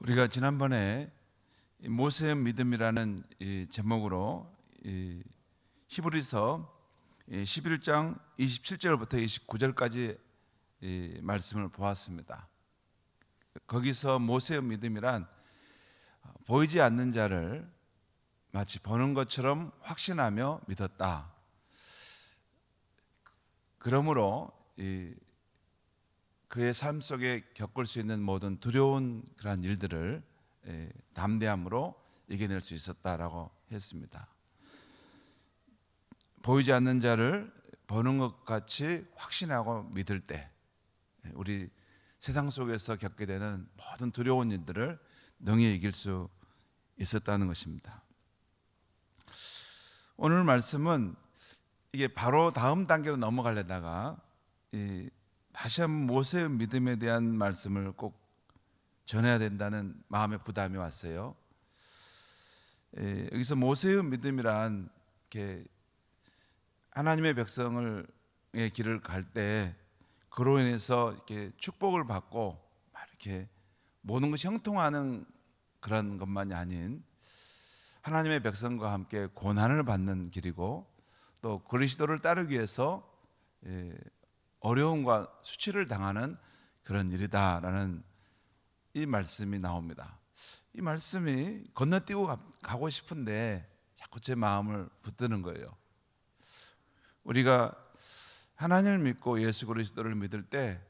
우리가 지난번에 모세의 믿음이라는 이 제목으로 히브리서 11장 27절부터 29절까지 말씀을 보았습니다. 거기서 모세의 믿음이란 보이지 않는 자를 마치 보는 것처럼 확신하며 믿었다. 그러므로 그의 삶 속에 겪을 수 있는 모든 두려운 그러한 일들을 담대함으로 이겨낼 수 있었다라고 했습니다. 보이지 않는 자를 보는 것 같이 확신하고 믿을 때 우리 세상 속에서 겪게 되는 모든 두려운 일들을 능히 이길 수 있었다는 것입니다. 오늘 말씀은 이게 바로 다음 단계로 넘어가려다가 다시 한번 모세의 믿음에 대한 말씀을 꼭 전해야 된다는 마음의 부담이 왔어요. 여기서 모세의 믿음이란 이렇게 하나님의 백성의 길을 갈 때 그로 인해서 이렇게 축복을 받고 이렇게 모든 것이 형통하는 그런 것만이 아닌 하나님의 백성과 함께 고난을 받는 길이고 또 그리스도를 따르기 위해서 어려움과 수치를 당하는 그런 일이다라는 이 말씀이 나옵니다. 이 말씀이 건너뛰고 가고 싶은데 자꾸 제 마음을 붙드는 거예요. 우리가 하나님을 믿고 예수 그리스도를 믿을 때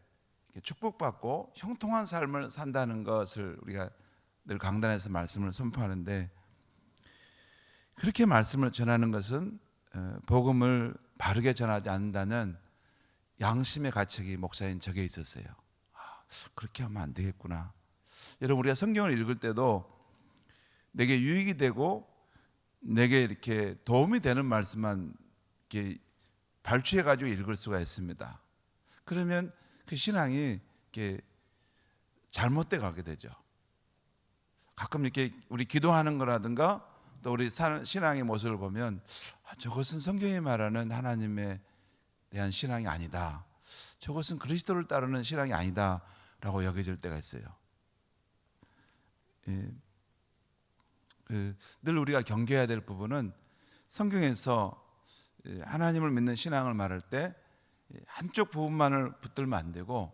축복받고 형통한 삶을 산다는 것을 우리가 늘 강단에서 말씀을 선포하는데, 그렇게 말씀을 전하는 것은 복음을 바르게 전하지 않는다는 양심의 가책이 목사인 적에 있었어요. 그렇게 하면 안 되겠구나. 여러분, 우리가 성경을 읽을 때도 내게 유익이 되고 내게 이렇게 도움이 되는 말씀만 이렇게 발췌해 가지고 읽을 수가 있습니다. 그러면 그 신앙이 이렇게 잘못돼 가게 되죠. 가끔 이렇게 우리 기도하는 거라든가 또 우리 신앙의 모습을 보면 저것은 성경이 말하는 하나님에 대한 신앙이 아니다, 저것은 그리스도를 따르는 신앙이 아니다 라고 여겨질 때가 있어요. 늘 우리가 경계해야 될 부분은 성경에서 하나님을 믿는 신앙을 말할 때 한쪽 부분만을 붙들면 안 되고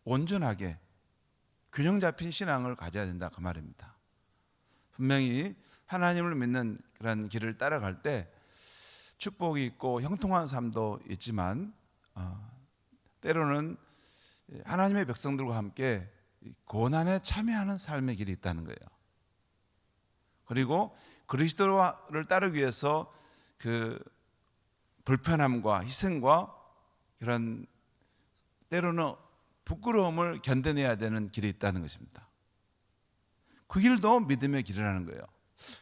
온전하게 균형 잡힌 신앙을 가져야 된다, 그 말입니다. 분명히 하나님을 믿는 그런 길을 따라갈 때 축복이 있고 형통한 삶도 있지만 때로는 하나님의 백성들과 함께 고난에 참여하는 삶의 길이 있다는 거예요. 그리고 그리스도를 따르기 위해서 그 불편함과 희생과 이런 때로는 부끄러움을 견뎌내야 되는 길이 있다는 것입니다. 그 길도 믿음의 길이라는 거예요.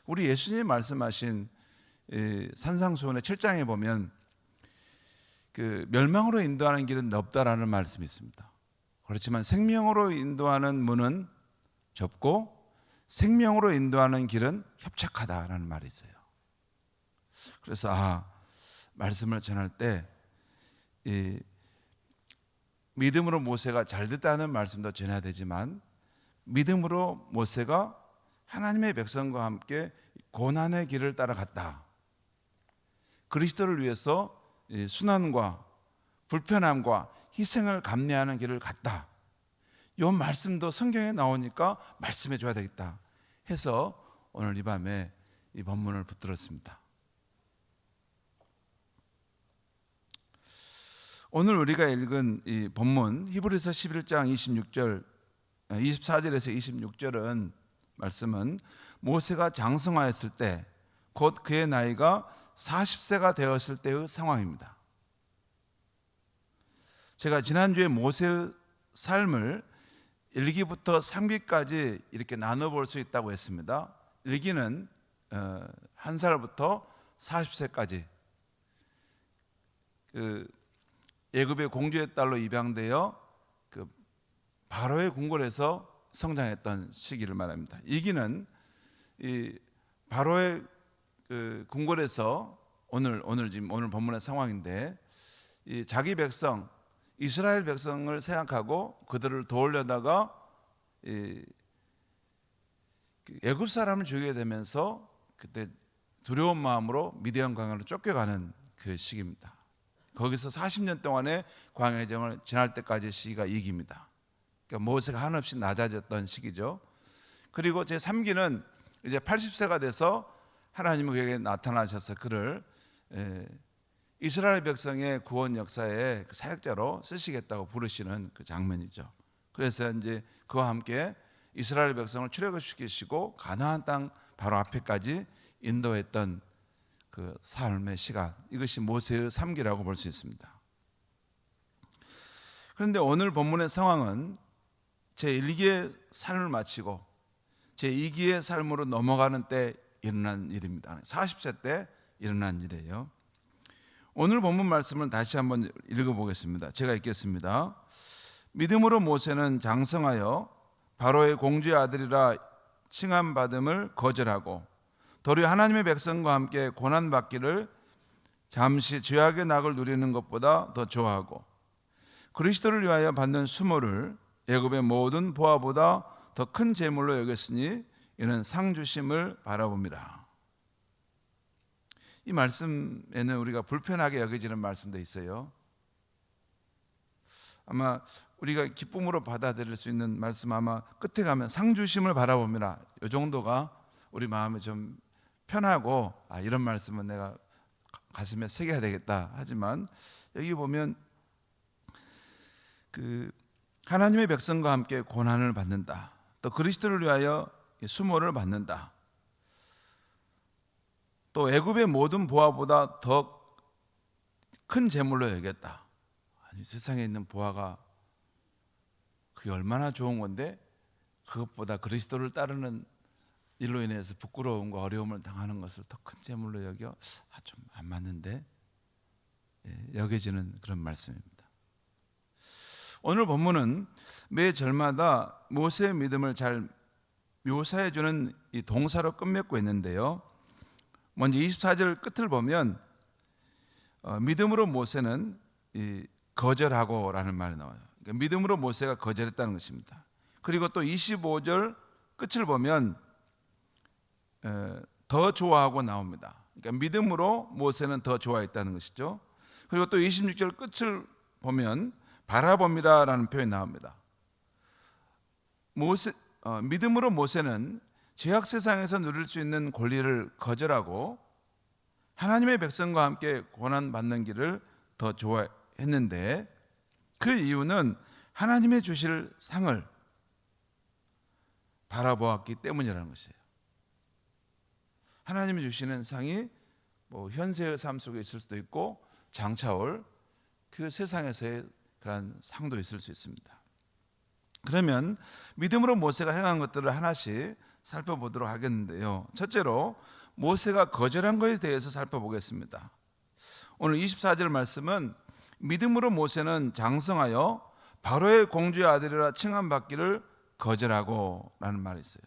우리 예수님이 말씀하신 산상수훈의 7장에 보면 그 멸망으로 인도하는 길은 없다라는 말씀이 있습니다. 그렇지만 생명으로 인도하는 문은 좁고 생명으로 인도하는 길은 협착하다라는 말이 있어요. 그래서 말씀을 전할 때 믿음으로 모세가 잘 됐다는 말씀도 전해야 되지만 믿음으로 모세가 하나님의 백성과 함께 고난의 길을 따라갔다, 그리스도를 위해서 순환과 불편함과 희생을 감내하는 길을 갔다, 이 말씀도 성경에 나오니까 말씀해 줘야 되겠다 해서 오늘 이 밤에 이 본문을 붙들었습니다. 오늘 우리가 읽은 이 본문 히브리서 11장 24절에서 26절은 말씀은 모세가 장성하였을 때 곧 그의 나이가 40세가 되었을 때의 상황입니다. 제가 지난주에 모세의 삶을 1기부터 3기까지 이렇게 나눠볼 수 있다고 했습니다. 1기는 1살부터 40세까지 애굽의 공주의 딸로 입양되어 그 바로의 궁궐에서 성장했던 시기를 말합니다. 2기는 이 바로의 그 궁궐에서 오늘 본문의 상황인데, 이 자기 백성 이스라엘 백성을 생각하고 그들을 도우려다가 애굽 사람을 죽이게 되면서 그때 두려운 마음으로 미디안 광야로 쫓겨가는 그 시기입니다. 거기서 40년 동안의 광야정을 지날 때까지의 시기가 이 기입니다. 그러니까 모세가 한없이 낮아졌던 시기죠. 그리고 제 3기는 이제 80세가 돼서 하나님이 그에게 나타나셔서 그를 이스라엘 백성의 구원 역사의 사역자로 쓰시겠다고 부르시는 그 장면이죠. 그래서 이제 그와 함께 이스라엘 백성을 출애굽시키시고 가나안 땅 바로 앞에까지 인도했던 그 삶의 시간, 이것이 모세의 3기라고 볼 수 있습니다. 그런데 오늘 본문의 상황은 제1기의 삶을 마치고 제2기의 삶으로 넘어가는 때 일어난 일입니다. 40세 때 일어난 일이에요. 오늘 본문 말씀을 다시 한번 읽어보겠습니다. 제가 읽겠습니다. 믿음으로 모세는 장성하여 바로의 공주의 아들이라 칭함받음을 거절하고 도리어 하나님의 백성과 함께 고난받기를 잠시 죄악의 낙을 누리는 것보다 더 좋아하고 그리스도를 위하여 받는 수모를 애굽의 모든 보화보다 더 큰 재물로 여겼으니 이는 상 주심을 바라봅니다. 이 말씀에는 우리가 불편하게 여겨지는 말씀도 있어요. 아마 우리가 기쁨으로 받아들일 수 있는 말씀, 아마 끝에 가면 상 주심을 바라봅니다. 이 정도가 우리 마음에 좀 편하고 이런 말씀은 내가 가슴에 새겨야 되겠다. 하지만 여기 보면 그 하나님의 백성과 함께 고난을 받는다. 또 그리스도를 위하여 수모를 받는다. 또 애굽의 모든 보화보다 더 큰 재물로 여겼다. 아니, 세상에 있는 보화가 그게 얼마나 좋은 건데 그것보다 그리스도를 따르는 일로 인해서 부끄러움과 어려움을 당하는 것을 더 큰 재물로 여겨 좀 안 맞는데 여겨지는 그런 말씀입니다. 오늘 본문은 매 절마다 모세의 믿음을 잘 묘사해주는 이 동사로 끝맺고 있는데요. 먼저 24절 끝을 보면 믿음으로 모세는 거절하고라는 말이 나와요. 그러니까 믿음으로 모세가 거절했다는 것입니다. 그리고 또 25절 끝을 보면 더 좋아하고 나옵니다. 그러니까 믿음으로 모세는 더 좋아했다는 것이죠. 그리고 또 26절 끝을 보면 바라봅니다라는 표현이 나옵니다. 믿음으로 모세는 죄악 세상에서 누릴 수 있는 권리를 거절하고 하나님의 백성과 함께 고난받는 길을 더 좋아했는데 그 이유는 하나님의 주실 상을 바라보았기 때문이라는 것이에요. 하나님이 주시는 상이 뭐 현세의 삶 속에 있을 수도 있고 장차올 그 세상에서의 그런 상도 있을 수 있습니다. 그러면 믿음으로 모세가 행한 것들을 하나씩 살펴보도록 하겠는데요. 첫째로 모세가 거절한 것에 대해서 살펴보겠습니다. 오늘 24절 말씀은 믿음으로 모세는 장성하여 바로의 공주의 아들이라 칭함받기를 거절하고 라는 말이 있어요.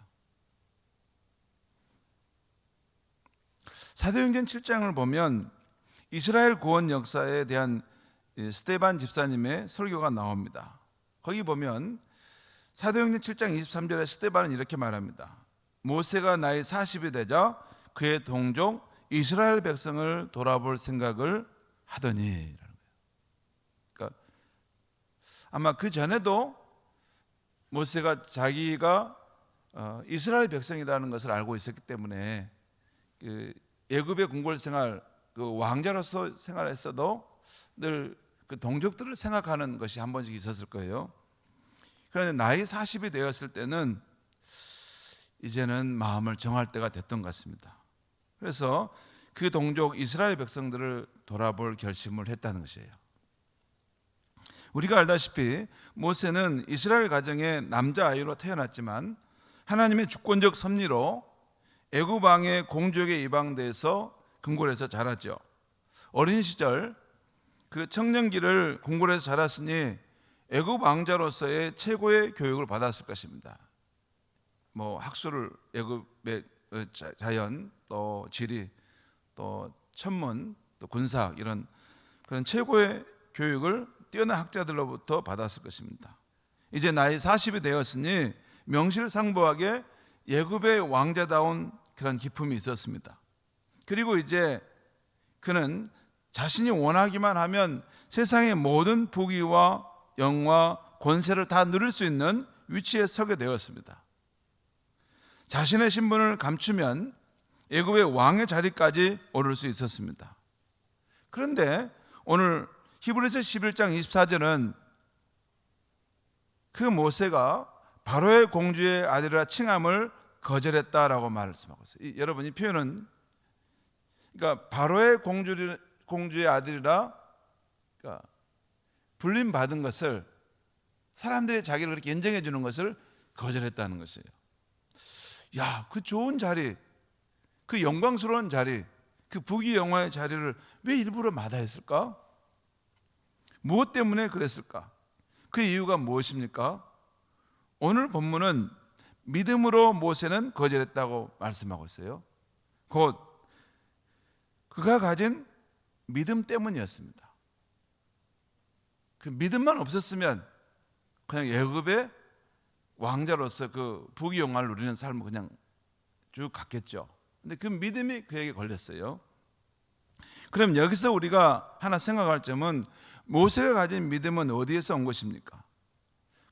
사도행전 7장을 보면 이스라엘 구원 역사에 대한 스데반 집사님의 설교가 나옵니다. 거기 보면 사도행전 7장 23절에 스데반은 이렇게 말합니다. 모세가 나이 40이 되자 그의 동족 이스라엘 백성을 돌아볼 생각을 하더니, 그러니까 아마 그 전에도 모세가 자기가 이스라엘 백성이라는 것을 알고 있었기 때문에 그 애굽의 궁궐 생활, 그 왕자로서 생활했어도 늘 그 동족들을 생각하는 것이 한 번씩 있었을 거예요. 그런데 나이 40이 되었을 때는 이제는 마음을 정할 때가 됐던 것 같습니다. 그래서 그 동족 이스라엘 백성들을 돌아볼 결심을 했다는 것이에요. 우리가 알다시피 모세는 이스라엘 가정의 남자아이로 태어났지만 하나님의 주권적 섭리로 애굽 왕의 공주에게 입양돼서 궁궐에서 자랐죠. 어린 시절 그 청년기를 궁궐에서 자랐으니 애굽 왕자로서의 최고의 교육을 받았을 것입니다. 뭐 학술을, 애굽의 자연, 또 지리, 또 천문, 또 군사학, 이런 그런 최고의 교육을 뛰어난 학자들로부터 받았을 것입니다. 이제 나이 40이 되었으니 명실상부하게 애굽의 왕자다운 그런 기품이 있었습니다. 그리고 이제 그는 자신이 원하기만 하면 세상의 모든 부귀와 영화, 권세를 다 누릴 수 있는 위치에 서게 되었습니다. 자신의 신분을 감추면 애굽의 왕의 자리까지 오를 수 있었습니다. 그런데 오늘 히브리서 11장 24절은 그 모세가 바로의 공주의 아들이라 칭함을 거절했다라고 말씀하고 있어요. 여러분, 이 표현은 그러니까 바로의 공주의 아들이라 그러니까 불림 받은 것을, 사람들이 자기를 그렇게 인정해 주는 것을 거절했다는 것이에요. 야, 그 좋은 자리, 그 영광스러운 자리, 그 부귀 영화의 자리를 왜 일부러 마다했을까? 무엇 때문에 그랬을까? 그 이유가 무엇입니까? 오늘 본문은 믿음으로 모세는 거절했다고 말씀하고 있어요. 곧 그가 가진 믿음 때문이었습니다. 그 믿음만 없었으면 그냥 애굽의 왕자로서 그 부귀 영화를 누리는 삶을 그냥 쭉 갔겠죠. 근데 그 믿음이 그에게 걸렸어요. 그럼 여기서 우리가 하나 생각할 점은, 모세가 가진 믿음은 어디에서 온 것입니까?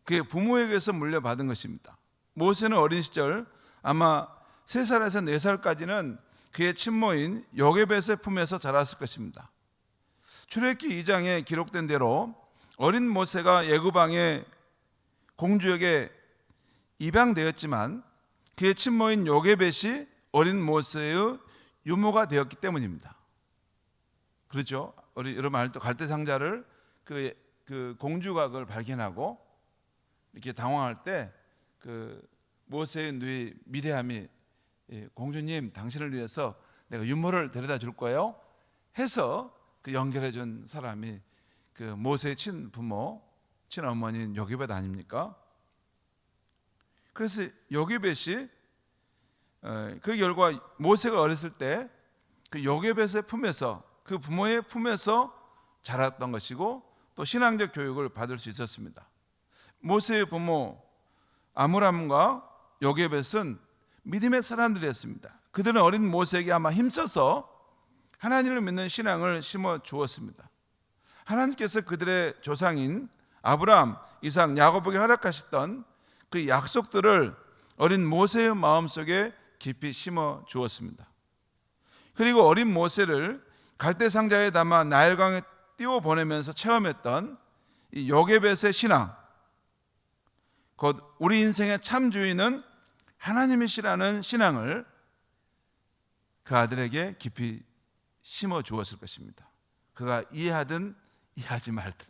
그의 부모에게서 물려받은 것입니다. 모세는 어린 시절 아마 3살에서 4살까지는 그의 친모인 요게벳의 품에서 자랐을 것입니다. 출애굽기 2장에 기록된 대로 어린 모세가 애굽 왕의 공주에게 입양되었지만 그의 친모인 요게벳이 어린 모세의 유모가 되었기 때문입니다. 그렇죠? 여러분 알죠? 갈대상자를 그 공주가 그걸 발견하고 이렇게 당황할 때 그 모세의 누이 미리암이, 공주님, 당신을 위해서 내가 유모를 데려다 줄 거예요 해서 그 연결해 준 사람이 그 모세의 친부모, 친어머니인 요게벳 아닙니까? 그래서 요게벳이 그 결과 모세가 어렸을 때 그 요게벳의 품에서, 그 부모의 품에서 자랐던 것이고, 또 신앙적 교육을 받을 수 있었습니다. 모세의 부모 아므람과 요게벳은 믿음의 사람들이었습니다. 그들은 어린 모세에게 아마 힘써서 하나님을 믿는 신앙을 심어 주었습니다. 하나님께서 그들의 조상인 아브라함, 이삭, 야곱에게 허락하셨던 그 약속들을 어린 모세의 마음속에 깊이 심어 주었습니다. 그리고 어린 모세를 갈대상자에 담아 나일강에 띄워 보내면서 체험했던 이 요게벳의 신앙, 곧 우리 인생의 참 주인은 하나님이시라는 신앙을 그 아들에게 깊이 심어 주었을 것입니다. 그가 이해하든 이해하지 말든.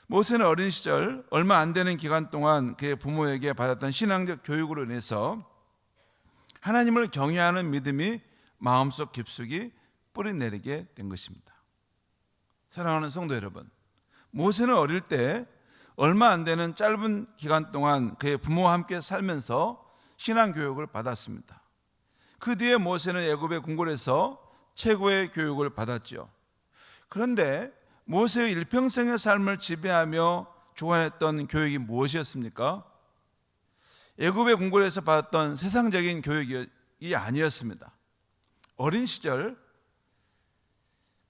모세는 어린 시절 얼마 안 되는 기간 동안 그의 부모에게 받았던 신앙적 교육으로 인해서 하나님을 경외하는 믿음이 마음속 깊숙이 뿌리내리게 된 것입니다. 사랑하는 성도 여러분, 모세는 어릴 때 얼마 안 되는 짧은 기간 동안 그의 부모와 함께 살면서 신앙 교육을 받았습니다. 그 뒤에 모세는 애굽의 궁궐에서 최고의 교육을 받았죠. 그런데 모세의 일평생의 삶을 지배하며 주관했던 교육이 무엇이었습니까? 애굽의 궁궐에서 받았던 세상적인 교육이 아니었습니다. 어린 시절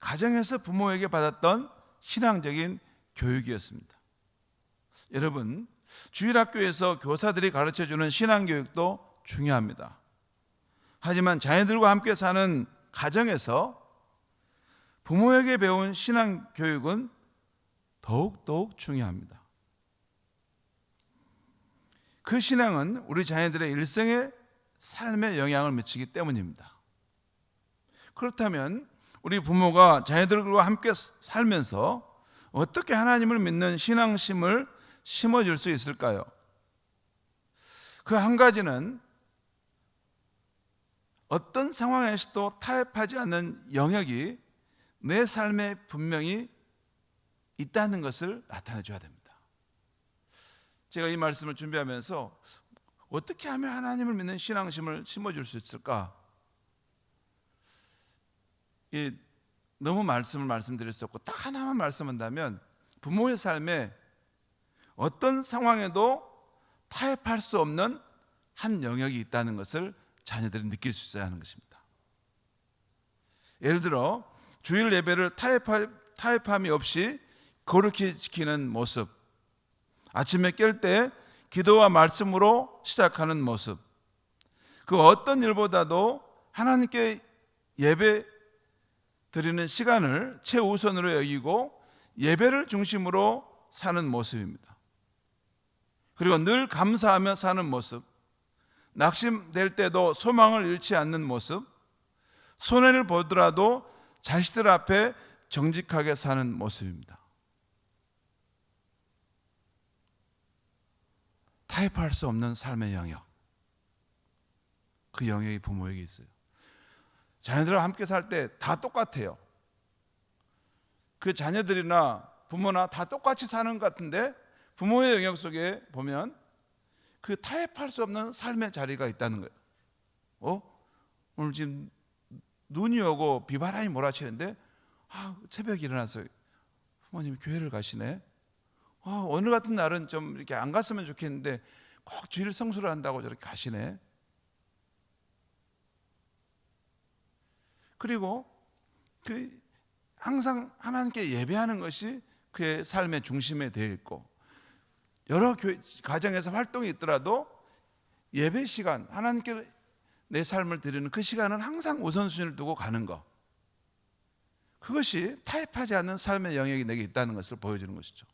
가정에서 부모에게 받았던 신앙적인 교육이었습니다. 여러분, 주일학교에서 교사들이 가르쳐주는 신앙교육도 중요합니다. 하지만 자녀들과 함께 사는 가정에서 부모에게 배운 신앙교육은 더욱 중요합니다. 그 신앙은 우리 자녀들의 일생의 삶에 영향을 미치기 때문입니다. 그렇다면 우리 부모가 자녀들과 함께 살면서 어떻게 하나님을 믿는 신앙심을 심어줄 수 있을까요? 그 한 가지는 어떤 상황에서도 타협하지 않는 영역이 내 삶에 분명히 있다는 것을 나타내 줘야 됩니다. 제가 이 말씀을 준비하면서 어떻게 하면 하나님을 믿는 신앙심을 심어줄 수 있을까? 너무 말씀드릴 수 없고 딱 하나만 말씀한다면, 부모의 삶에 어떤 상황에도 타협할 수 없는 한 영역이 있다는 것을 자녀들이 느낄 수 있어야 하는 것입니다. 예를 들어 주일 예배를 타협함이 없이 거룩히 지키는 모습, 아침에 깰 때 기도와 말씀으로 시작하는 모습, 그 어떤 일보다도 하나님께 예배 드리는 시간을 최우선으로 여기고 예배를 중심으로 사는 모습입니다. 그리고 늘 감사하며 사는 모습, 낙심될 때도 소망을 잃지 않는 모습, 손해를 보더라도 자식들 앞에 정직하게 사는 모습입니다. 타협할 수 없는 삶의 영역, 그 영역이 부모에게 있어요. 자녀들과 함께 살 때 다 똑같아요. 그 자녀들이나 부모나 다 똑같이 사는 것 같은데 부모의 영역 속에 보면 그 타협할 수 없는 삶의 자리가 있다는 거예요. 오늘 지금 눈이 오고 비바람이 몰아치는데 새벽에 일어나서 부모님이 교회를 가시네. 오늘 같은 날은 좀 이렇게 안 갔으면 좋겠는데 꼭 주일 성수를 한다고 저렇게 가시네. 그리고 항상 하나님께 예배하는 것이 그의 삶의 중심에 되어 있고, 여러 가정에서 활동이 있더라도 예배 시간, 하나님께 내 삶을 드리는 그 시간은 항상 우선순위를 두고 가는 것, 그것이 타협하지 않는 삶의 영역이 내게 있다는 것을 보여주는 것이죠.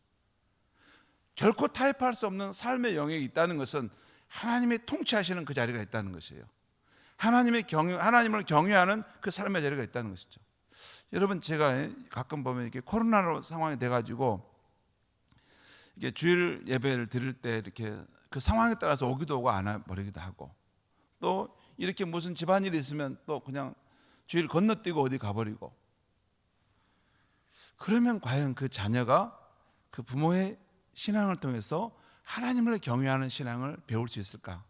결코 타협할 수 없는 삶의 영역이 있다는 것은 하나님이 통치하시는 그 자리가 있다는 것이에요. 하나님을 경외하는 그 삶의 자리가 있다는 것이죠. 여러분, 제가 가끔 보면 이렇게 코로나로 상황이 돼가지고 이게 주일 예배를 드릴 때 이렇게 그 상황에 따라서 오기도 오고 안 와버리기도 하고, 또 이렇게 무슨 집안일이 있으면 또 그냥 주일 건너뛰고 어디 가버리고, 그러면 과연 그 자녀가 그 부모의 신앙을 통해서 하나님을 경외하는 신앙을 배울 수 있을까?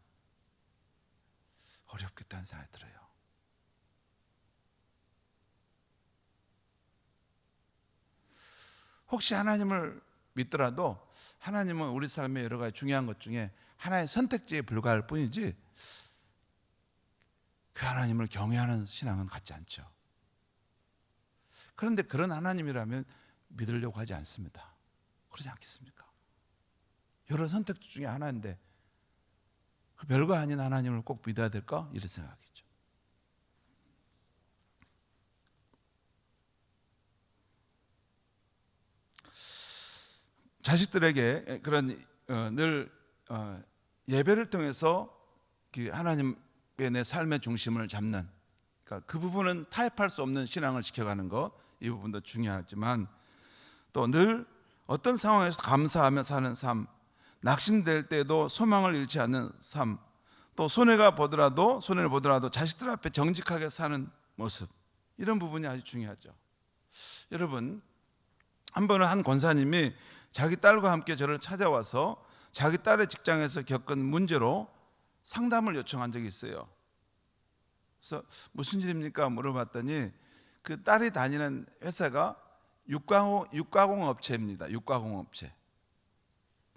어렵겠다는 생각이 들어요. 혹시 하나님을 믿더라도 하나님은 우리 삶의 여러 가지 중요한 것 중에 하나의 선택지에 불과할 뿐이지 그 하나님을 경외하는 신앙은 갖지 않죠. 그런데 그런 하나님이라면 믿으려고 하지 않습니다. 그러지 않겠습니까? 여러 선택지 중에 하나인데 그 별거 아닌 하나님을 꼭 믿어야 될까? 이런 생각이죠. 자식들에게 그런 늘 예배를 통해서 하나님의 내 삶의 중심을 잡는, 그러니까 그 부분은 타협할 수 없는 신앙을 지켜가는 것, 이 부분도 중요하지만 또 늘 어떤 상황에서 감사하며 사는 삶, 낙심될 때도 소망을 잃지 않는 삶, 또 손해를 보더라도 자식들 앞에 정직하게 사는 모습, 이런 부분이 아주 중요하죠. 여러분, 한 번은 한 권사님이 자기 딸과 함께 저를 찾아와서 자기 딸의 직장에서 겪은 문제로 상담을 요청한 적이 있어요. 그래서 무슨 일입니까? 물어봤더니 그 딸이 다니는 회사가 육가공 업체입니다. 육가공 업체.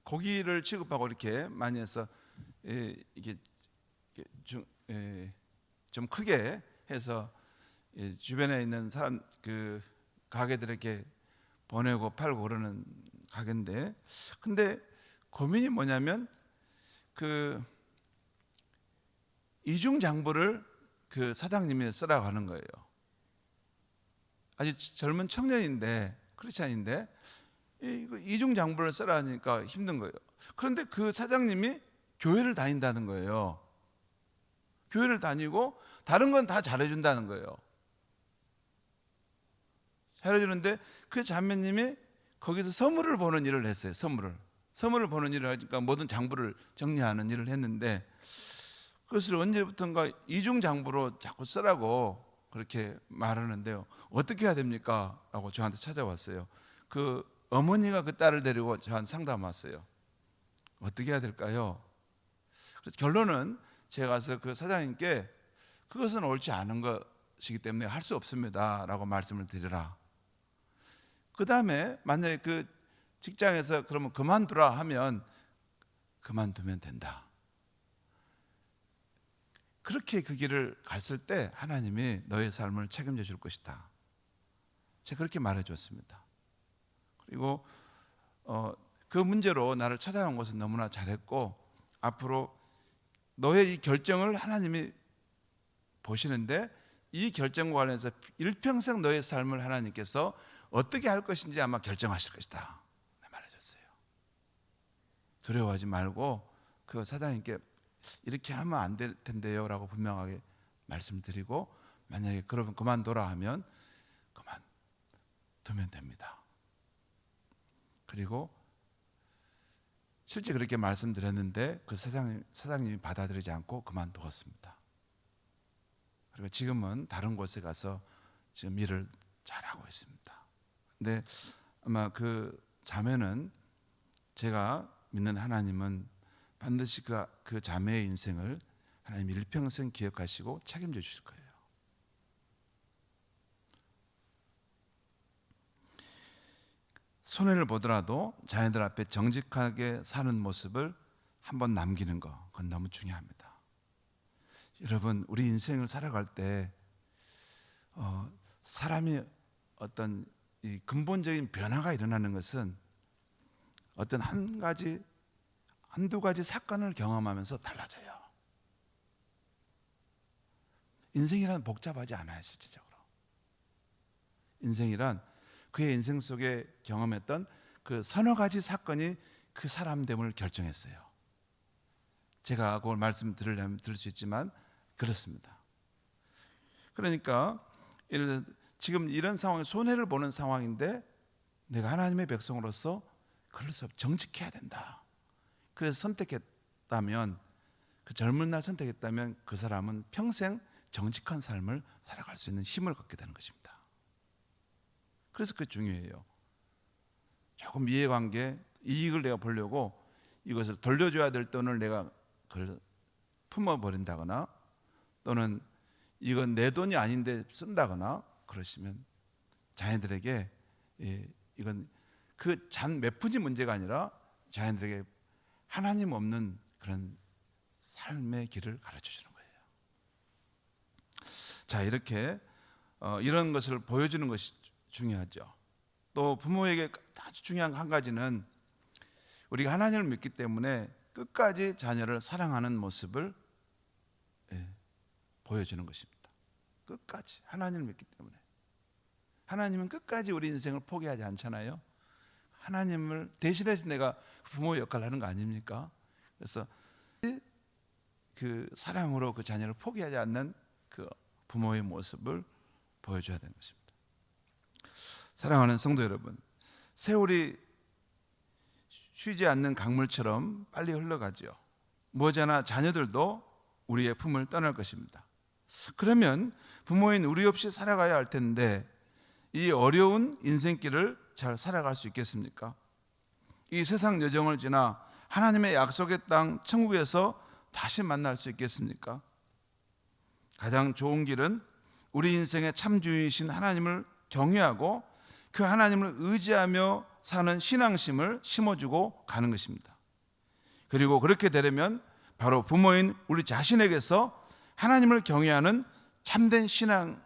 고기를 취급하고 이렇게 많이 해서 이게 좀 크게 해서 주변에 있는 사람 그 가게들에게 보내고 팔고 그러는 가게인데, 근데 고민이 뭐냐면 그 이중 장부를 그 사장님이 쓰라고 하는 거예요. 아주 젊은 청년인데, 크리스찬인데 이중 장부를 쓰라 하니까 힘든 거예요. 그런데 그 사장님이 교회를 다닌다는 거예요. 교회를 다니고 다른 건 다 잘해준다는 거예요. 잘해주는데 그 자매님이 거기서 서물을 보는 일을 했어요. 서물을 보는 일을 하니까 모든 장부를 정리하는 일을 했는데, 그것을 언제부턴가 이중 장부로 자꾸 쓰라고 그렇게 말하는데요. 어떻게 해야 됩니까? 라고 저한테 찾아왔어요. 그 어머니가 그 딸을 데리고 저한테 상담 왔어요. 어떻게 해야 될까요? 그래서 결론은 제가 가서 그 사장님께 그것은 옳지 않은 것이기 때문에 할 수 없습니다 라고 말씀을 드리라. 그 다음에 만약에 그 직장에서 그러면 그만두라 하면 그만두면 된다. 그렇게 그 길을 갔을 때 하나님이 너의 삶을 책임져 줄 것이다. 제가 그렇게 말해줬습니다. 그리고 그 문제로 나를 찾아온 것은 너무나 잘했고, 앞으로 너의 이 결정을 하나님이 보시는데 이 결정과 관련해서 일평생 너의 삶을 하나님께서 어떻게 할 것인지 아마 결정하실 것이다 말해줬어요. 두려워하지 말고 그 사장님께 이렇게 하면 안 될 텐데요 라고 분명하게 말씀드리고, 만약에 그러면 그만둬라 하면 그만두면 됩니다. 그리고 실제 그렇게 말씀드렸는데 그 사장님이 받아들이지 않고 그만두었습니다. 그리고 지금은 다른 곳에 가서 지금 일을 잘하고 있습니다. 근데 아마 그 자매는, 제가 믿는 하나님은 반드시 그 자매의 인생을 하나님 일평생 기억하시고 책임져 주실 거예요. 손해를 보더라도 자녀들 앞에 정직하게 사는 모습을 한번 남기는 거, 그건 너무 중요합니다. 여러분, 우리 인생을 살아갈 때 사람이 어떤 이 근본적인 변화가 일어나는 것은 어떤 한두 가지 사건을 경험하면서 달라져요. 인생이란 복잡하지 않아요. 실질적으로 인생이란 그의 인생 속에 경험했던 그 서너 가지 사건이 그 사람됨을 결정했어요. 제가 그걸 말씀드리려면 들을 수 있지만 그렇습니다. 그러니까 지금 이런 상황에 손해를 보는 상황인데 내가 하나님의 백성으로서 그럴 수 없이 정직해야 된다. 그래서 선택했다면, 그 젊은 날 선택했다면 그 사람은 평생 정직한 삶을 살아갈 수 있는 힘을 갖게 되는 것입니다. 그래서 그게 중요해요. 조금 이해관계, 이익을 내가 보려고 이것을 돌려줘야 될 돈을 내가 그걸 품어버린다거나, 또는 이건 내 돈이 아닌데 쓴다거나 그러시면 자녀들에게 이건 그 몇 푼이 문제가 아니라 자녀들에게 하나님 없는 그런 삶의 길을 가르쳐주는 거예요. 자, 이렇게 이런 것을 보여주는 것이 중요하죠. 또 부모에게 아주 중요한 한 가지는 우리가 하나님을 믿기 때문에 끝까지 자녀를 사랑하는 모습을 보여주는 것입니다. 끝까지 하나님을 믿기 때문에. 하나님은 끝까지 우리 인생을 포기하지 않잖아요. 하나님을 대신해서 내가 부모의 역할을 하는 거 아닙니까? 그래서 그 사랑으로 그 자녀를 포기하지 않는 그 부모의 모습을 보여줘야 되는 것입니다. 사랑하는 성도 여러분, 세월이 쉬지 않는 강물처럼 빨리 흘러가죠. 머지않아 자녀들도 우리의 품을 떠날 것입니다. 그러면 부모인 우리 없이 살아가야 할 텐데 이 어려운 인생길을 잘 살아갈 수 있겠습니까? 이 세상 여정을 지나 하나님의 약속의 땅 천국에서 다시 만날 수 있겠습니까? 가장 좋은 길은 우리 인생의 참주인이신 하나님을 경외하고 그 하나님을 의지하며 사는 신앙심을 심어주고 가는 것입니다. 그리고 그렇게 되려면 바로 부모인 우리 자신에게서 하나님을 경외하는 참된 신앙을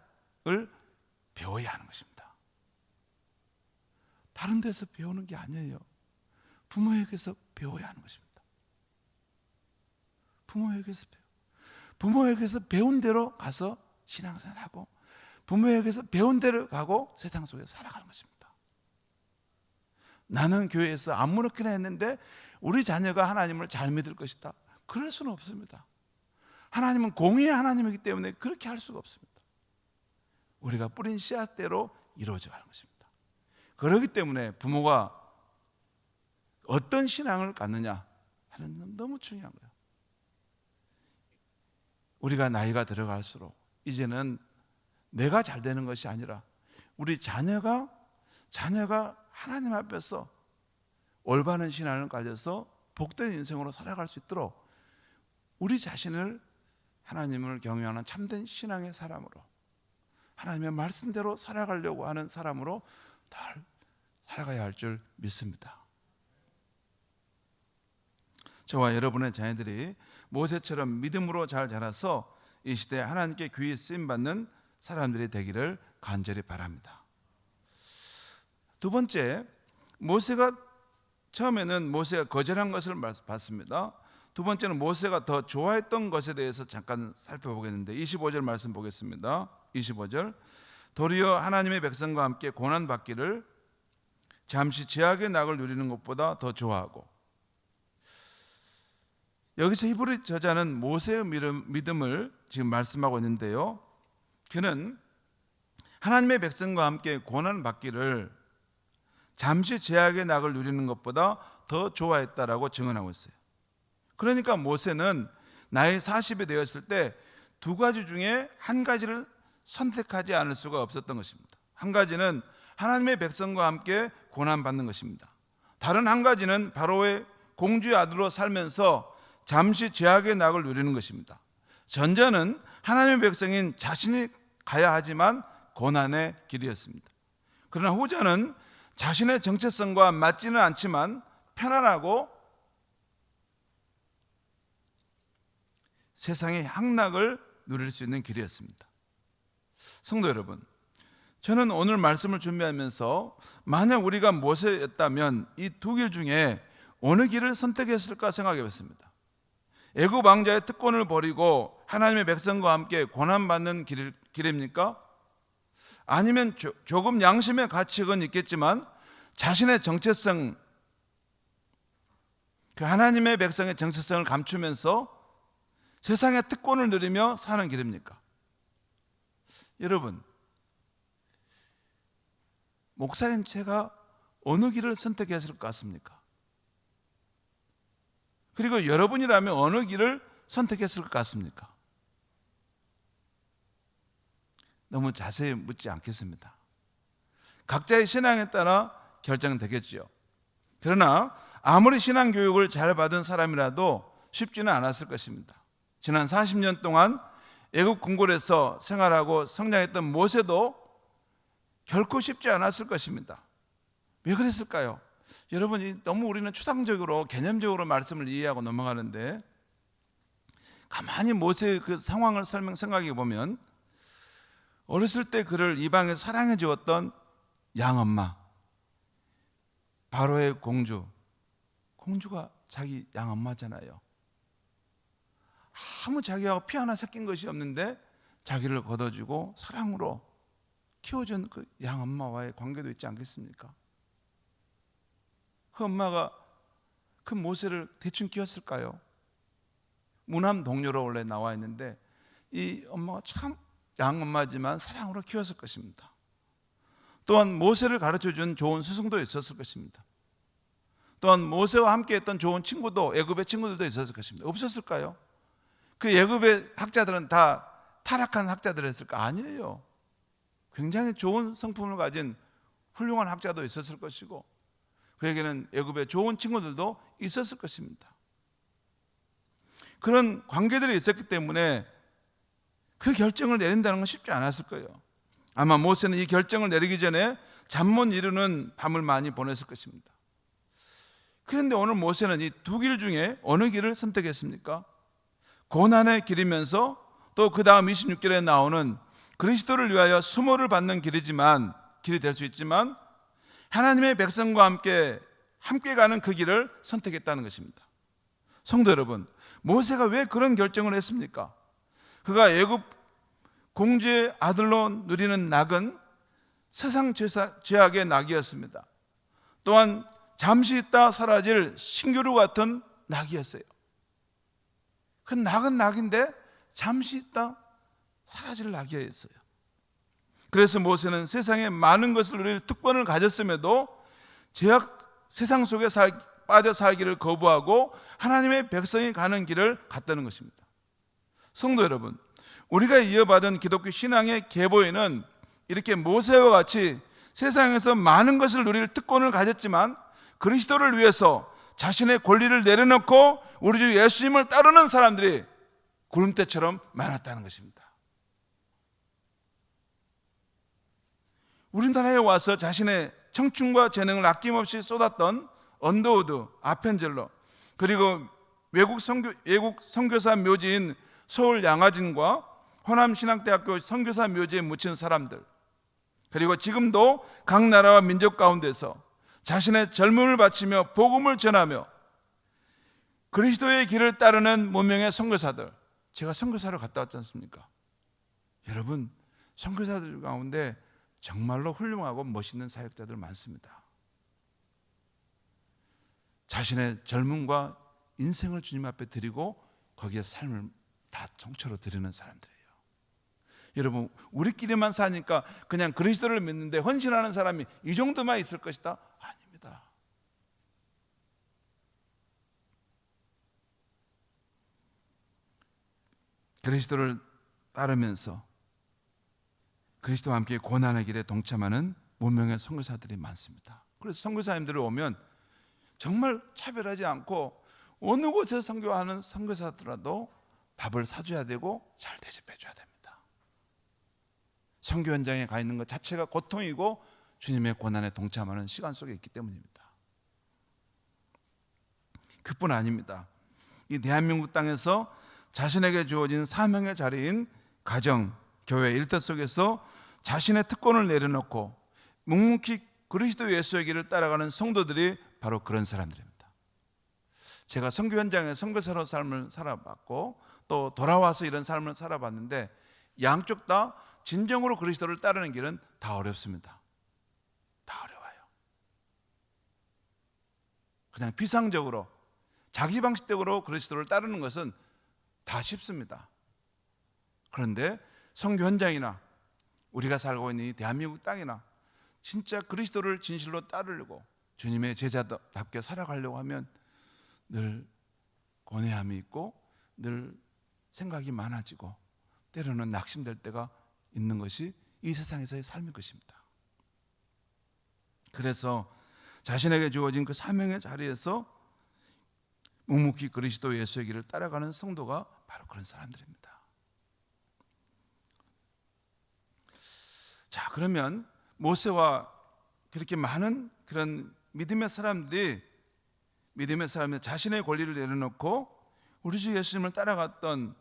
배워야 하는 것입니다. 다른 데서 배우는 게 아니에요. 부모에게서 배워야 하는 것입니다. 부모에게서 배운 대로 가서 신앙생활하고, 부모에게서 배운 대로 가고 세상 속에 살아가는 것입니다. 나는 교회에서 아무렇게나 했는데 우리 자녀가 하나님을 잘 믿을 것이다, 그럴 수는 없습니다. 하나님은 공의의 하나님이기 때문에 그렇게 할 수가 없습니다. 우리가 뿌린 씨앗대로 이루어져 가는 것입니다. 그렇기 때문에 부모가 어떤 신앙을 갖느냐 하는 건 너무 중요한 거예요. 우리가 나이가 들어갈수록 이제는 내가 잘 되는 것이 아니라 우리 자녀가 하나님 앞에서 올바른 신앙을 가져서 복된 인생으로 살아갈 수 있도록 우리 자신을 하나님을 경외하는 참된 신앙의 사람으로, 하나님의 말씀대로 살아가려고 하는 사람으로 잘 살아가야 할 줄 믿습니다. 저와 여러분의 자녀들이 모세처럼 믿음으로 잘 자라서 이 시대에 하나님께 귀히 쓰임받는 사람들이 되기를 간절히 바랍니다. 두 번째, 처음에는 모세가 거절한 것을 봤습니다. 두 번째는 모세가 더 좋아했던 것에 대해서 잠깐 살펴보겠는데 25절 말씀 보겠습니다. 25절, 도리어 하나님의 백성과 함께 고난받기를 잠시 죄악의 낙을 누리는 것보다 더 좋아하고, 여기서 히브리 저자는 모세의 믿음을 지금 말씀하고 있는데요, 그는 하나님의 백성과 함께 고난받기를 잠시 죄악의 낙을 누리는 것보다 더 좋아했다라고 증언하고 있어요. 그러니까 모세는 나이 40이 되었을 때 두 가지 중에 한 가지를 선택하지 않을 수가 없었던 것입니다. 한 가지는 하나님의 백성과 함께 고난받는 것입니다. 다른 한 가지는 바로의 공주의 아들로 살면서 잠시 죄악의 낙을 누리는 것입니다. 전자는 하나님의 백성인 자신이 가야 하지만 고난의 길이었습니다. 그러나 후자는 자신의 정체성과 맞지는 않지만 편안하고 세상의 향락을 누릴 수 있는 길이었습니다. 성도 여러분, 저는 오늘 말씀을 준비하면서 만약 우리가 모세였다면 이 두 길 중에 어느 길을 선택했을까 생각해 봤습니다. 애굽 왕자의 특권을 버리고 하나님의 백성과 함께 고난받는 길입니까? 아니면 조금 양심의 가책은 있겠지만 자신의 정체성, 그 하나님의 백성의 정체성을 감추면서 세상의 특권을 누리며 사는 길입니까? 여러분, 목사인 제가 어느 길을 선택했을 것 같습니까? 그리고 여러분이라면 어느 길을 선택했을 것 같습니까? 너무 자세히 묻지 않겠습니다. 각자의 신앙에 따라 결정되겠지요. 그러나 아무리 신앙 교육을 잘 받은 사람이라도 쉽지는 않았을 것입니다. 지난 40년 동안 애굽 궁궐에서 생활하고 성장했던 모세도 결코 쉽지 않았을 것입니다. 왜 그랬을까요? 여러분, 너무 우리는 추상적으로 개념적으로 말씀을 이해하고 넘어가는데 가만히 모세의 그 상황을 생각해 보면 어렸을 때 그를 이방에서 사랑해 주었던 양엄마, 바로의 공주가 자기 양엄마잖아요. 아무 자기하고 피 하나 섞인 것이 없는데 자기를 걷어주고 사랑으로 키워준 그 양엄마와의 관계도 있지 않겠습니까? 그 엄마가 그 모세를 대충 키웠을까요? 무남 동료로 원래 나와 있는데 이 엄마가 참 양엄마지만 사랑으로 키웠을 것입니다. 또한 모세를 가르쳐준 좋은 스승도 있었을 것입니다. 또한 모세와 함께 했던 좋은 친구도, 애굽의 친구들도 있었을 것입니다. 없었을까요? 그 애굽의 학자들은 다 타락한 학자들이었을까? 아니에요. 굉장히 좋은 성품을 가진 훌륭한 학자도 있었을 것이고 그에게는 애굽의 좋은 친구들도 있었을 것입니다. 그런 관계들이 있었기 때문에 그 결정을 내린다는 건 쉽지 않았을 거예요. 아마 모세는 이 결정을 내리기 전에 잠 못 이루는 밤을 많이 보냈을 것입니다. 그런데 오늘 모세는 이 두 길 중에 어느 길을 선택했습니까? 고난의 길이면서 또 그 다음 26절에 나오는 그리스도를 위하여 수모를 받는 길이 될 수 있지만 하나님의 백성과 함께 가는 그 길을 선택했다는 것입니다. 성도 여러분, 모세가 왜 그런 결정을 했습니까? 그가 애굽 공주의 아들로 누리는 낙은 세상 죄악의 낙이었습니다. 또한 잠시 있다 사라질 신기루 같은 낙이었어요. 그 낙은 낙인데 잠시 있다 사라질 낙이었어요. 그래서 모세는 세상에 많은 것을 누릴 특권을 가졌음에도 세상 속에 빠져 살기를 거부하고 하나님의 백성이 가는 길을 갔다는 것입니다. 성도 여러분, 우리가 이어받은 기독교 신앙의 계보에는 이렇게 모세와 같이 세상에서 많은 것을 누릴 특권을 가졌지만 그리스도를 위해서 자신의 권리를 내려놓고 우리 주 예수님을 따르는 사람들이 구름대처럼 많았다는 것입니다. 우리나라에 와서 자신의 청춘과 재능을 아낌없이 쏟았던 언더우드, 아펜젤러, 그리고 외국 선교사 묘지인 서울 양화진과 호남신학대학교 선교사 묘지에 묻힌 사람들, 그리고 지금도 각 나라와 민족 가운데서 자신의 젊음을 바치며 복음을 전하며 그리스도의 길을 따르는 무명의 선교사들, 제가 선교사를 갔다 왔지 않습니까? 여러분, 선교사들 가운데 정말로 훌륭하고 멋있는 사역자들 많습니다. 자신의 젊음과 인생을 주님 앞에 드리고 거기에 삶을 다 통째로 드리는 사람들이에요. 여러분, 우리끼리만 사니까 그냥 그리스도를 믿는데 헌신하는 사람이 이 정도만 있을 것이다? 아닙니다. 그리스도를 따르면서 그리스도와 함께 고난의 길에 동참하는 무명의 선교사들이 많습니다. 그래서 선교사님들이 오면 정말 차별하지 않고 어느 곳에 선교하는 선교사더라도 밥을 사줘야 되고 잘 대접해 줘야 됩니다. 선교 현장에 가 있는 것 자체가 고통이고 주님의 고난에 동참하는 시간 속에 있기 때문입니다. 그뿐 아닙니다. 이 대한민국 땅에서 자신에게 주어진 사명의 자리인 가정, 교회, 일터 속에서 자신의 특권을 내려놓고 묵묵히 그리스도 예수의 길을 따라가는 성도들이 바로 그런 사람들입니다. 제가 선교 현장에 선교사로 삶을 살아봤고 또 돌아와서 이런 삶을 살아봤는데 양쪽 다 진정으로 그리스도를 따르는 길은 다 어렵습니다. 다 어려워요. 그냥 비상적으로 자기 방식대로 그리스도를 따르는 것은 다 쉽습니다. 그런데 선교 현장이나 우리가 살고 있는 이 대한민국 땅이나 진짜 그리스도를 진실로 따르려고 주님의 제자답게 살아가려고 하면 늘 고뇌함이 있고 늘 생각이 많아지고 때로는 낙심될 때가 있는 것이 이 세상에서의 삶인 것입니다. 그래서 자신에게 주어진 그 사명의 자리에서 묵묵히 그리스도 예수의 길을 따라가는 성도가 바로 그런 사람들입니다. 자, 그러면 모세와 그렇게 많은 그런 믿음의 사람들이 자신의 권리를 내려놓고 우리 주 예수님을 따라갔던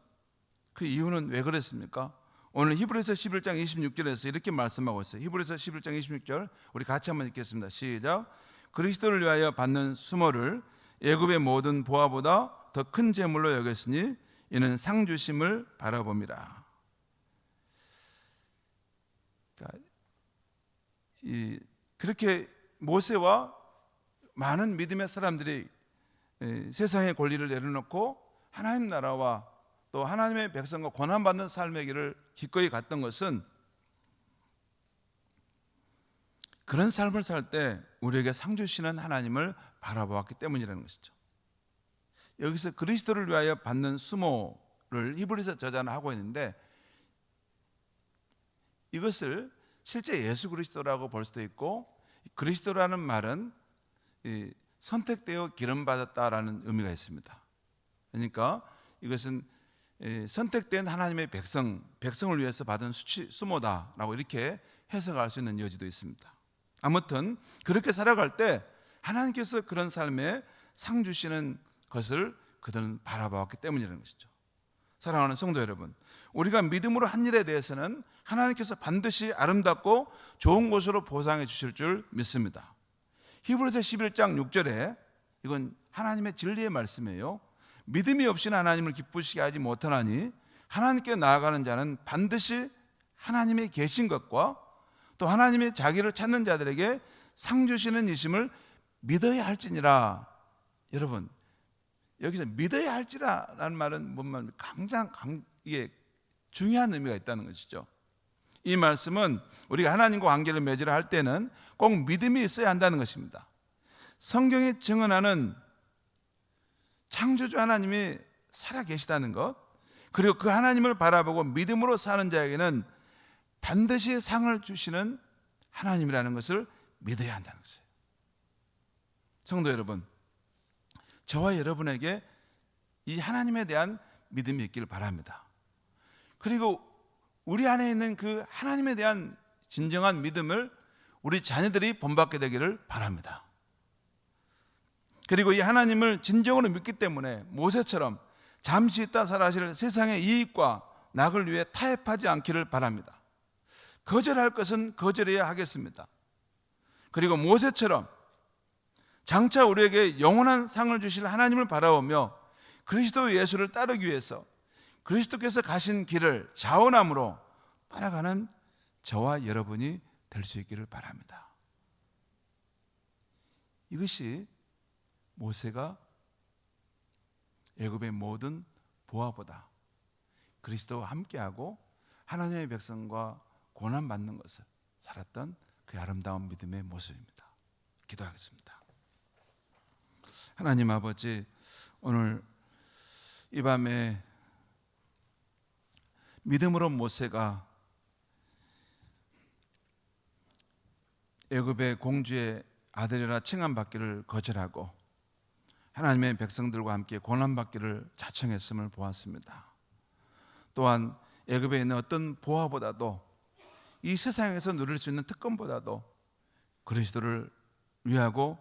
그 이유는 왜 그랬습니까? 오늘 히브리서 11장 26절에서 이렇게 말씀하고 있어요. 히브리서 11장 26절 우리 같이 한번 읽겠습니다. 시작. 그리스도를 위하여 받는 수모를 애굽의 모든 보화보다 더 큰 재물로 여겼으니 이는 상 주심을 바라봅니다. 그렇게 모세와 많은 믿음의 사람들이 세상의 권리를 내려놓고 하나님 나라와 또 하나님의 백성과 고난받는 삶의 길을 기꺼이 갔던 것은 그런 삶을 살 때 우리에게 상 주시는 하나님을 바라보았기 때문이라는 것이죠. 여기서 그리스도를 위하여 받는 수모를 히브리서 저자는 하고 있는데 이것을 실제 예수 그리스도라고 볼 수도 있고 그리스도라는 말은 선택되어 기름받았다라는 의미가 있습니다. 그러니까 이것은 선택된 하나님의 백성을 위해서 받은 수모다라고 이렇게 해석할 수 있는 여지도 있습니다. 아무튼 그렇게 살아갈 때 하나님께서 그런 삶에 상 주시는 것을 그들은 바라보았기 때문이라는 것이죠. 사랑하는 성도 여러분, 우리가 믿음으로 한 일에 대해서는 하나님께서 반드시 아름답고 좋은 것으로 보상해 주실 줄 믿습니다. 히브리서 11장 6절에 이건 하나님의 진리의 말씀이에요. 믿음이 없이는 하나님을 기쁘시게 하지 못하나니 하나님께 나아가는 자는 반드시 하나님의 계신 것과 또 하나님의 자기를 찾는 자들에게 상 주시는 이심을 믿어야 할지니라. 여러분, 여기서 믿어야 할지라라는 말은 뭔 말입니까? 이게 중요한 의미가 있다는 것이죠. 이 말씀은 우리가 하나님과 관계를 맺으려 할 때는 꼭 믿음이 있어야 한다는 것입니다. 성경이 증언하는 창조주 하나님이 살아계시다는 것, 그리고 그 하나님을 바라보고 믿음으로 사는 자에게는 반드시 상을 주시는 하나님이라는 것을 믿어야 한다는 것이에요. 성도 여러분, 저와 여러분에게 이 하나님에 대한 믿음이 있기를 바랍니다. 그리고 우리 안에 있는 그 하나님에 대한 진정한 믿음을 우리 자녀들이 본받게 되기를 바랍니다. 그리고 이 하나님을 진정으로 믿기 때문에 모세처럼 잠시 있다 살아실 세상의 이익과 낙을 위해 타협하지 않기를 바랍니다. 거절할 것은 거절해야 하겠습니다. 그리고 모세처럼 장차 우리에게 영원한 상을 주실 하나님을 바라보며 그리스도 예수를 따르기 위해서 그리스도께서 가신 길을 자원함으로 따라가는 저와 여러분이 될 수 있기를 바랍니다. 이것이 모세가 애굽의 모든 보화보다 그리스도와 함께하고 하나님의 백성과 고난받는 것을 살았던 그 아름다운 믿음의 모습입니다. 기도하겠습니다. 하나님 아버지, 오늘 이 밤에 믿음으로 모세가 애굽의 공주의 아들이라 칭함받기를 거절하고 하나님의 백성들과 함께 고난받기를 자청했음을 보았습니다. 또한 애굽에 있는 어떤 보화보다도 이 세상에서 누릴 수 있는 특권보다도 그리스도를 위하고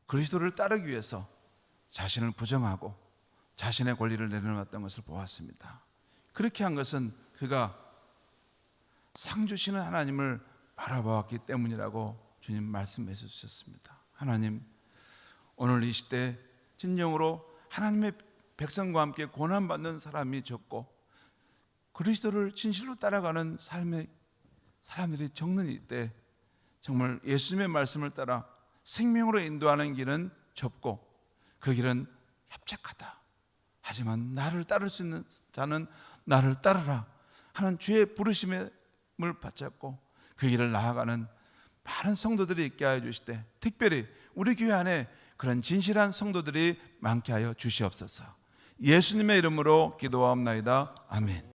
그리스도를 따르기 위해서 자신을 부정하고 자신의 권리를 내려놓았던 것을 보았습니다. 그렇게 한 것은 그가 상 주시는 하나님을 바라보았기 때문이라고 주님 말씀해 주셨습니다. 하나님, 오늘 이 시대 진정으로 하나님의 백성과 함께 고난받는 사람이 적고 그리스도를 진실로 따라가는 삶의 사람들이 적는 이때 정말 예수님의 말씀을 따라 생명으로 인도하는 길은 좁고 그 길은 협착하다. 하지만 나를 따를 수 있는 자는 나를 따르라 하는 주의 부르심을 받잡고 그 길을 나아가는 많은 성도들이 있게 하여 주시되 특별히 우리 교회 안에 그런 진실한 성도들이 많게 하여 주시옵소서. 예수님의 이름으로 기도하옵나이다. 아멘.